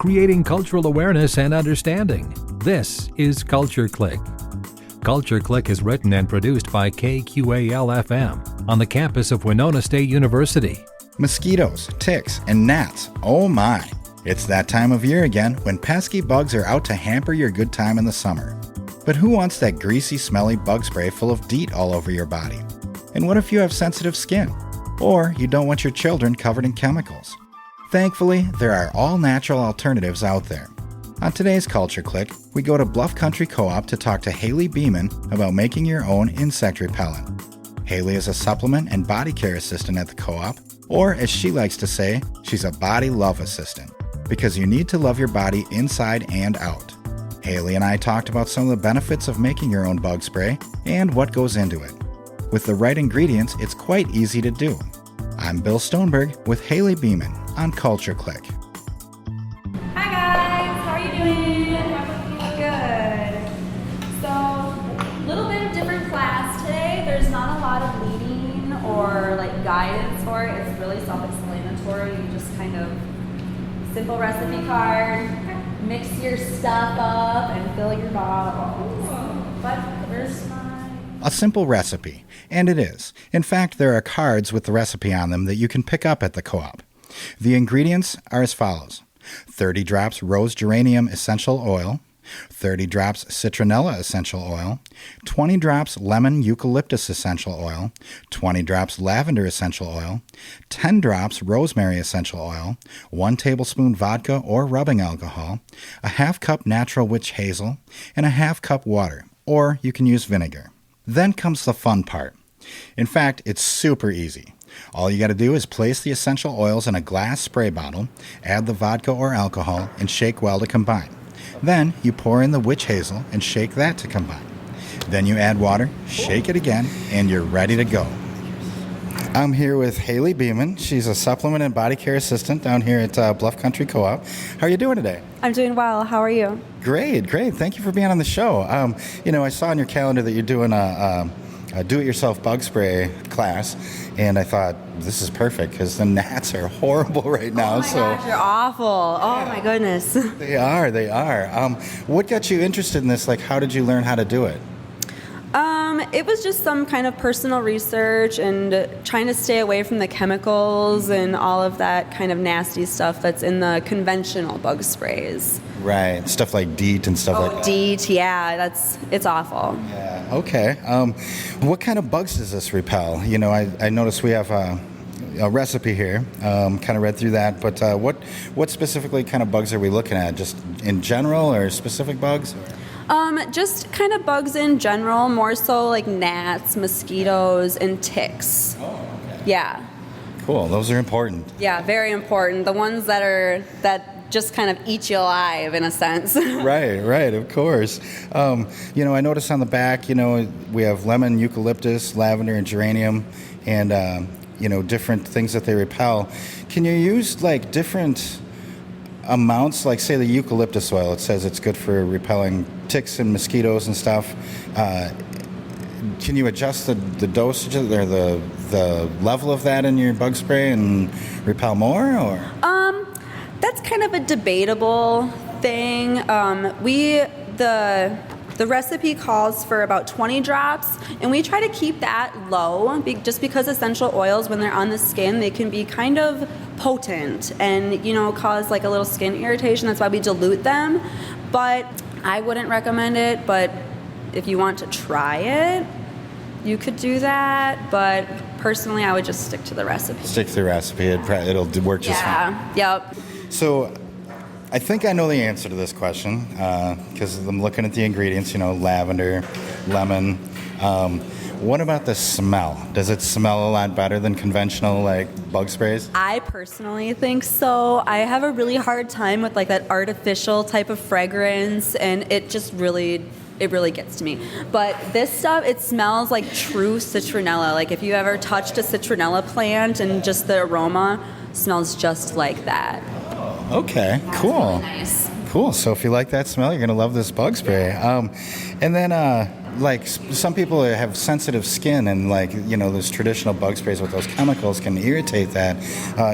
creating cultural awareness and understanding. This is Culture Clique. Culture Clique is written and produced by KQAL FM on the campus of Winona State University. Mosquitos, ticks, and gnats. Oh my! It's that time of year again when pesky bugs are out to hamper your good time in the summer. But who wants that greasy, smelly bug spray full of DEET all over your body? And what if you have sensitive skin? Or you don't want your children covered in chemicals? Thankfully, there are all-natural alternatives out there. On today's Culture Clique, we go to Bluff Country Co-op to talk to Hailey Beeman about making your own insect repellent. Hailey is a supplement and body care assistant at the co-op, or as she likes to say, she's a body love assistant, because you need to love your body inside and out. Hailey and I talked about some of the benefits of making your own bug spray and what goes into it. With the right ingredients, it's quite easy to do. I'm Bill Stoneberg with Hailey Beeman on Culture Clique. Hi guys, how are you doing? Good. So, a little bit of different class today. There's not a lot of leading or guidance for it. It's really self-explanatory. You just kind of simple recipe card, mix your stuff up, and fill your bottles. But there's a simple recipe, and it is. In fact, there are cards with the recipe on them that you can pick up at the co-op. The ingredients are as follows: 30 drops rose geranium essential oil, 30 drops citronella essential oil, 20 drops lemon eucalyptus essential oil, 20 drops lavender essential oil, 10 drops rosemary essential oil, 1 tablespoon vodka or rubbing alcohol, a half cup natural witch hazel, and a half cup water, or you can use vinegar. Then comes the fun part. In fact, it's super easy. All you got to do is place the essential oils in a glass spray bottle, add the vodka or alcohol, and shake well to combine. Then you pour in the witch hazel and shake that to combine. Then you add water, shake it again, and you're ready to go. I'm here with Hailey Beeman. She's a supplement and body care assistant down here at Bluff Country Co-op. How are you doing today? I'm doing well. How are you? Great. Thank you for being on the show. I saw on your calendar that you're doing a do-it-yourself bug spray class, and I thought this is perfect because the gnats are horrible right now. Oh my gosh, they're awful. Oh my goodness. They are. What got you interested in this? How did you learn how to do it? It was just some kind of personal research and trying to stay away from the chemicals and all of that kind of nasty stuff that's in the conventional bug sprays. Right, stuff like DEET and stuff like that. DEET, yeah, it's awful. Yeah, okay. What kind of bugs does this repel? I noticed we have a recipe here, kind of read through that, but what specifically kind of bugs are we looking at? Just in general or specific bugs? Just kind of bugs in general, more so like gnats, mosquitoes, and ticks. Oh, okay. Yeah. Cool, those are important. Yeah, very important. The ones that just kind of eat you alive in a sense. Right, of course. I noticed on the back, we have lemon, eucalyptus, lavender, and geranium, and, different things that they repel. Can you use different amounts, say the eucalyptus oil? It says it's good for repelling ticks and mosquitoes and stuff. Can you adjust the dosage or the level of that in your bug spray and repel more, or? That's kind of a debatable thing. The recipe calls for about 20 drops, and we try to keep that low just because essential oils, when they're on the skin, they can be kind of potent and, cause a little skin irritation. That's why we dilute them. But I wouldn't recommend it, but if you want to try it, you could do that. But personally, I would just stick to the recipe. Stick to the recipe. It'll work just fine. Yeah, yep. So I think I know the answer to this question because I'm looking at the ingredients, lavender, lemon. What about the smell? Does it smell a lot better than conventional bug sprays? I personally think so. I have a really hard time with that artificial type of fragrance, and it just really gets to me. But this stuff, it smells like true citronella. If you ever touched a citronella plant, and just the aroma smells just like that. Okay, cool. Really nice. Cool. So if you like that smell, you're going to love this bug spray. And then like some people have sensitive skin, and like those traditional bug sprays with those chemicals can irritate that.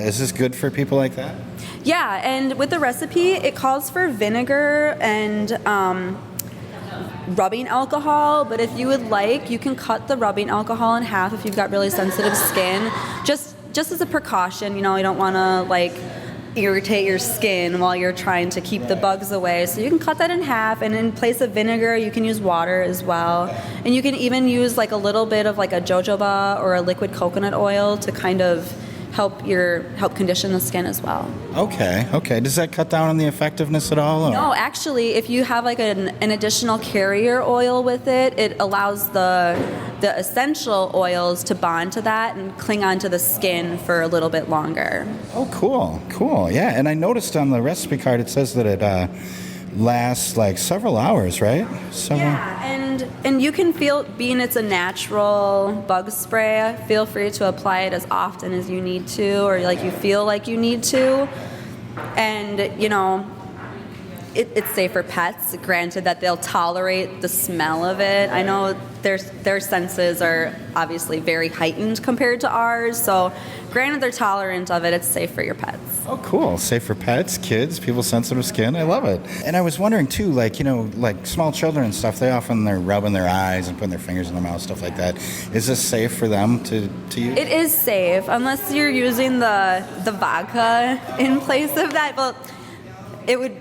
Is this good for people like that? Yeah, and with the recipe, it calls for vinegar and rubbing alcohol, but if you would like, you can cut the rubbing alcohol in half if you've got really sensitive skin, just as a precaution. You don't want to like irritate your skin while you're trying to keep the bugs away. So you can cut that in half, and in place of vinegar, you can use water as well. And you can even use like a little bit of like a jojoba or a liquid coconut oil to kind of help condition the skin as well. Okay. Does that cut down on the effectiveness at all? Or? No, actually, if you have like an additional carrier oil with it, it allows the essential oils to bond to that and cling onto the skin for a little bit longer. Oh, cool. Yeah, and I noticed on the recipe card it says that it lasts like several hours, right? Yeah, and you can feel, being it's a natural bug spray, feel free to apply it as often as you need to, or like you feel like you need to. And it's safe for pets, granted that they'll tolerate the smell of it. I know their senses are obviously very heightened compared to ours, so granted they're tolerant of it, it's safe for your pets. Oh, cool. Safe for pets, kids, people sensitive skin. I love it. And I was wondering too, like small children and stuff, they're rubbing their eyes and putting their fingers in their mouth, stuff like that. Is this safe for them to use? It is safe, unless you're using the vodka in place of that, but it would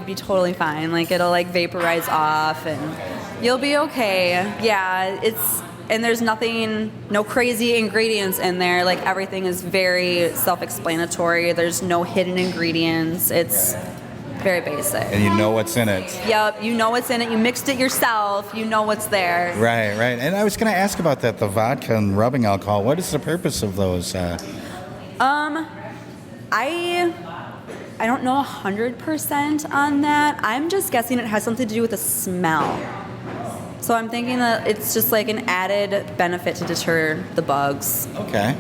be totally fine. Like, it'll like vaporize off and you'll be okay. Yeah, and there's no crazy ingredients in there. Like, everything is very self-explanatory. There's no hidden ingredients. It's very basic. And you know what's in it. Yep, you know what's in it. You mixed it yourself. You know what's there. Right. And I was going to ask about that, the vodka and rubbing alcohol. What is the purpose of those? I don't know 100% on that. I'm just guessing it has something to do with the smell. So I'm thinking that it's just like an added benefit to deter the bugs. Okay.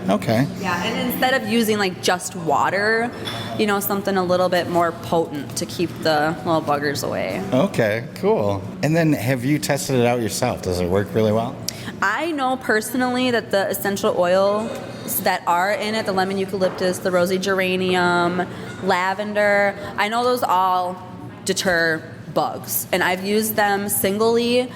Yeah, and instead of using like just water, something a little bit more potent to keep the little buggers away. Okay, cool. And then have you tested it out yourself? Does it work really well? I know personally that the essential oils that are in it, the lemon eucalyptus, the rosy geranium, lavender, I know those all deter bugs. And I've used them singly,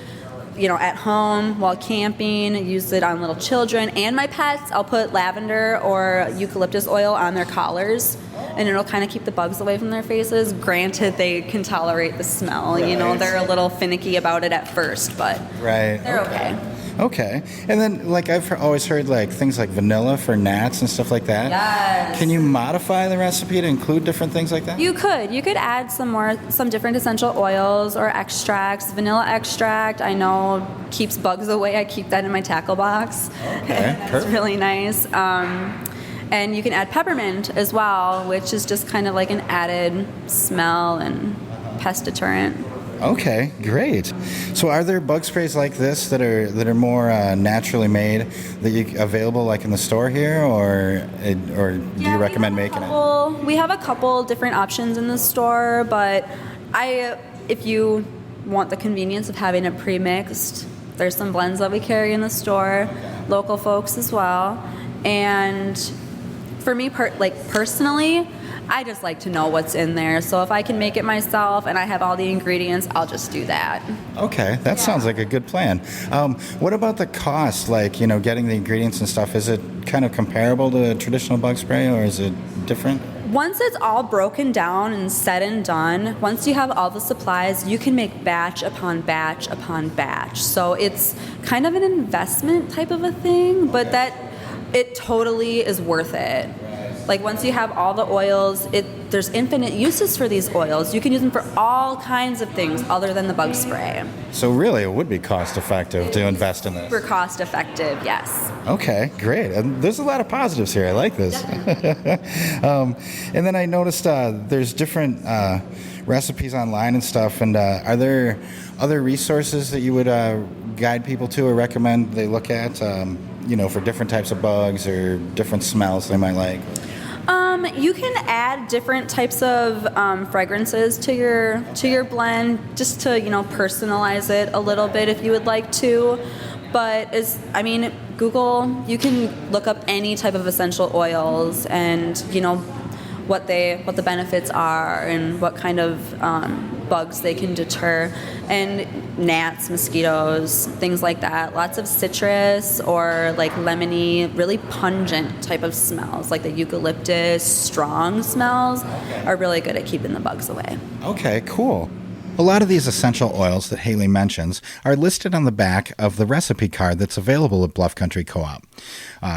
at home while camping, use it on little children and my pets. I'll put lavender or eucalyptus oil on their collars, and it'll kind of keep the bugs away from their faces. Granted, they can tolerate the smell. Right. They're a little finicky about it at first, but they're okay. Okay. And then, like, I've always heard, like, things like vanilla for gnats and stuff like that. Yes. Can you modify the recipe to include different things like that? You could. You could add some different essential oils or extracts. Vanilla extract, I know, keeps bugs away. I keep that in my tackle box. Okay, It's really nice. And you can add peppermint as well, which is just kind of like an added smell and pest deterrent. Okay, great. So are there bug sprays like this that are more naturally made that you available like in the store here, or do you recommend making it? We have a couple different options in the store, but if you want the convenience of having it pre-mixed, there's some blends that we carry in the store, local folks as well. And for me, personally, I just like to know what's in there. So if I can make it myself and I have all the ingredients, I'll just do that. Okay, that sounds like a good plan. What about the cost, like, getting the ingredients and stuff? Is it kind of comparable to a traditional bug spray, or is it different? Once it's all broken down and said and done, once you have all the supplies, you can make batch upon batch upon batch. So it's kind of an investment type of a thing, but that it totally is worth it. Like, once you have all the oils, there's infinite uses for these oils. You can use them for all kinds of things other than the bug spray. So really, it would be cost effective to invest in this. Super cost effective, yes. Okay, great. And there's a lot of positives here. I like this. And then I noticed there's different recipes online and stuff. And are there other resources that you would guide people to or recommend they look at, for different types of bugs or different smells they might like? You can add different types of fragrances to your blend, just to personalize it a little bit if you would like to. But Google, you can look up any type of essential oils and what the benefits are and what kind of bugs they can deter, and gnats, mosquitoes, things like that. Lots of citrus or like lemony, really pungent type of smells, like the eucalyptus, strong smells are really good at keeping the bugs away. Okay, cool. A lot of these essential oils that Hailey mentions are listed on the back of the recipe card that's available at Bluff Country Co-op.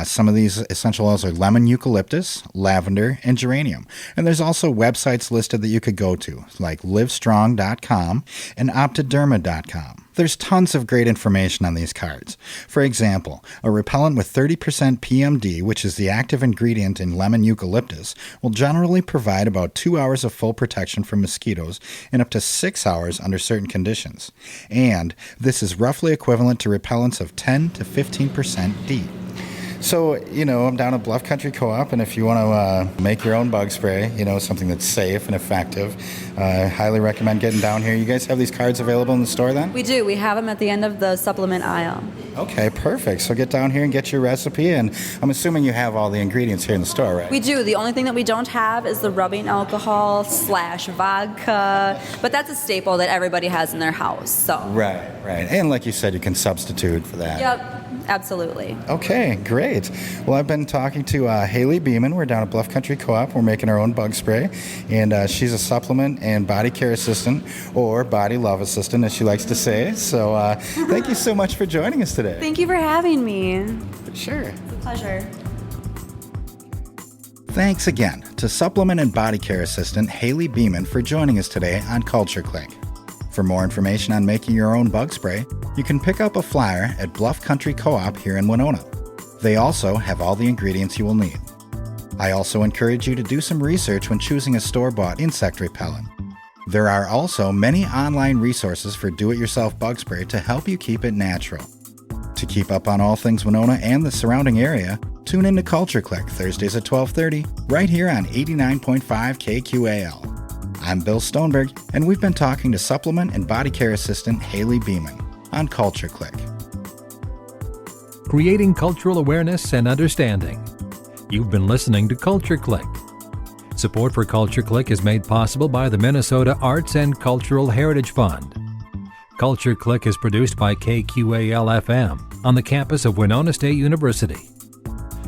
Some of these essential oils are lemon eucalyptus, lavender, and geranium. And there's also websites listed that you could go to, like livestrong.com and optoderma.com. There's tons of great information on these cards. For example, a repellent with 30% PMD, which is the active ingredient in lemon eucalyptus, will generally provide about 2 hours of full protection from mosquitoes and up to 6 hours under certain conditions. And this is roughly equivalent to repellents of 10 to 15% D. So, I'm down at Bluff Country Co-op, and if you want to make your own bug spray, something that's safe and effective, I highly recommend getting down here. You guys have these cards available in the store then? We do. We have them at the end of the supplement aisle. Okay, perfect. So get down here and get your recipe, and I'm assuming you have all the ingredients here in the store, right? We do. The only thing that we don't have is the rubbing alcohol / vodka, but that's a staple that everybody has in their house. So Right. And like you said, you can substitute for that. Yep. Absolutely. Okay, great. Well, I've been talking to Hailey Beeman. We're down at Bluff Country Co-op. We're making our own bug spray, and she's a supplement and body care assistant, or body love assistant, as she likes to say. So thank you so much for joining us today. Thank you for having me. Sure. It's a pleasure. Thanks again to supplement and body care assistant Hailey Beeman for joining us today on Culture Clique. For more information on making your own bug spray, you can pick up a flyer at Bluff Country Co-op here in Winona. They also have all the ingredients you will need. I also encourage you to do some research when choosing a store-bought insect repellent. There are also many online resources for do-it-yourself bug spray to help you keep it natural. To keep up on all things Winona and the surrounding area, tune in to Culture Clique Thursdays at 12:30 right here on 89.5 KQAL. I'm Bill Stoneberg, and we've been talking to supplement and body care assistant Hailey Beeman on Culture Clique. Creating cultural awareness and understanding. You've been listening to Culture Clique. Support for Culture Clique is made possible by the Minnesota Arts and Cultural Heritage Fund. Culture Clique is produced by KQAL-FM on the campus of Winona State University.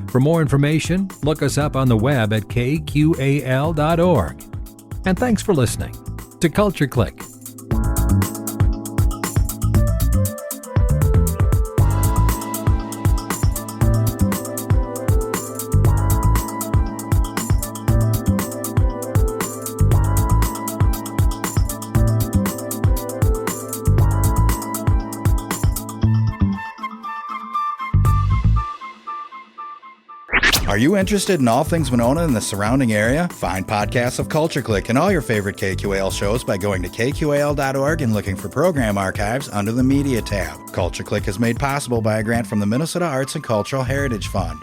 For more information, look us up on the web at kqal.org. And thanks for listening to Culture Clique. Are you interested in all things Winona and the surrounding area? Find podcasts of Culture Clique and all your favorite KQAL shows by going to kqal.org and looking for program archives under the Media tab. Culture Clique is made possible by a grant from the Minnesota Arts and Cultural Heritage Fund.